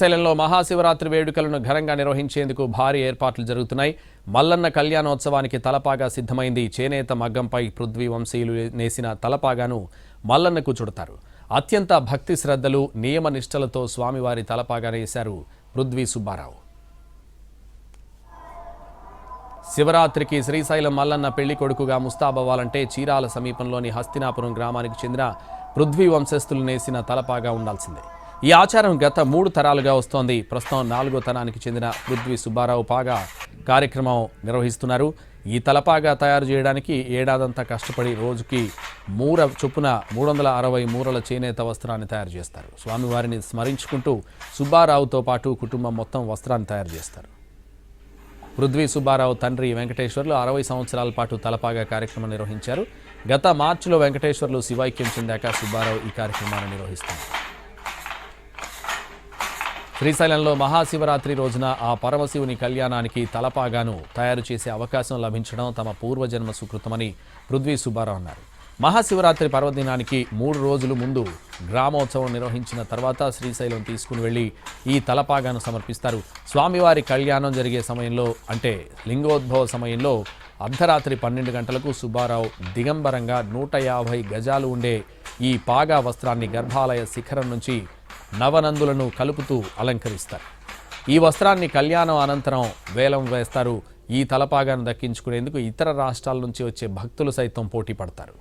శ్రీశైలంలో మహాశివరాత్రి వేడుకలను ఘనంగా నిర్వహించేందుకు భారీ ఏర్పాట్లు జరుగుతున్నాయి. మల్లన్న కళ్యాణోత్సవానికి తలపాగా సిద్ధమైంది. చేనేత మగ్గంపై పృథ్వీ వంశీయులు నేసిన తలపాగాను మల్లన్నకు చుడతారు. అత్యంత భక్తి శ్రద్ధలు, నియమ నిష్టలతో స్వామివారి తలపాగా వేశారు పృథ్వీ సుబ్బారావు. శివరాత్రికి శ్రీశైలం మల్లన్న పెళ్లి కొడుకుగా ముస్తాబవ్వాలంటే చీరాల సమీపంలోని హస్తినాపురం గ్రామానికి చెందిన పృథ్వీ వంశస్థులు నేసిన తలపాగా ఉండాల్సిందే. ఈ ఆచారం గత 3 తరాలుగా వస్తోంది. ప్రస్తుతం 4వ తరానికి చెందిన పృథ్వీ సుబ్బారావు పాగా కార్యక్రమం నిర్వహిస్తున్నారు. ఈ తలపాగా తయారు చేయడానికి ఏడాదంతా కష్టపడి రోజుకి మూర చొప్పున 360 మూరల చేనేత వస్త్రాన్ని తయారు చేస్తారు. స్వామివారిని స్మరించుకుంటూ సుబ్బారావుతో పాటు కుటుంబం మొత్తం వస్త్రాన్ని తయారు చేస్తారు. పృథ్వీ సుబ్బారావు తండ్రి వెంకటేశ్వర్లు 60 సంవత్సరాల పాటు తలపాగా కార్యక్రమం నిర్వహించారు. గత మార్చిలో వెంకటేశ్వర్లు శివైక్యం చెందాక సుబ్బారావు ఈ కార్యక్రమాన్ని నిర్వహిస్తారు. శ్రీశైలంలో మహాశివరాత్రి రోజున ఆ పరమశివుని కళ్యాణానికి తలపాగాను తయారు చేసే అవకాశం లభించడం తమ పూర్వజన్మ సుకృతమని పృథ్వీ సుబ్బారావు అన్నారు. మహాశివరాత్రి పర్వదినానికి 3 రోజుల ముందు గ్రామోత్సవం నిర్వహించిన తర్వాత శ్రీశైలం తీసుకుని వెళ్లి ఈ తలపాగాను సమర్పిస్తారు. స్వామివారి కళ్యాణం జరిగే సమయంలో అంటే లింగోద్భవ సమయంలో అర్ధరాత్రి 12 గంటలకు సుబ్బారావు దిగంబరంగా 150 గజాలు ఉండే ఈ పాగా వస్త్రాన్ని గర్భాలయ శిఖరం నుంచి నవనందులను కలుపుతూ అలంకరిస్తారు. ఈ వస్త్రాన్ని కళ్యాణం అనంతరం వేలం వేస్తారు. ఈ తలపాగాను దక్కించుకునేందుకు ఇతర రాష్ట్రాల నుంచి వచ్చే భక్తులు సైతం పోటీ పడతారు.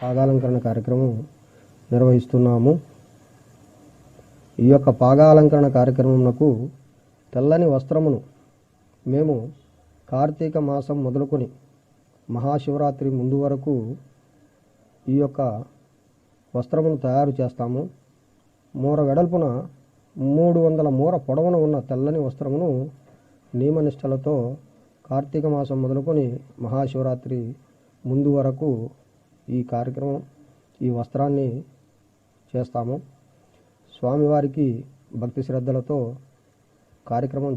పాగాలంకరణ కార్యక్రమం నిర్వహిస్తున్నాము. ఈ యొక్క పాగాలంకరణ కార్యక్రమంకు తెల్లని వస్త్రమును మేము కార్తీక మాసం మొదలుకొని మహాశివరాత్రి ముందు వరకు ఈ యొక్క వస్త్రమును తయారు చేస్తాము. మూర వెడల్పున 300 మూర పొడవున ఉన్న తెల్లని వస్త్రమును నియమనిష్టలతో కార్తీక మాసం మొదలుకొని మహాశివరాత్రి ముందు వరకు ఈ కార్యక్రమం ఈ వస్త్రాన్ని చేస్తాము. స్వామివారికి భక్తి శ్రద్ధలతో కార్యక్రమం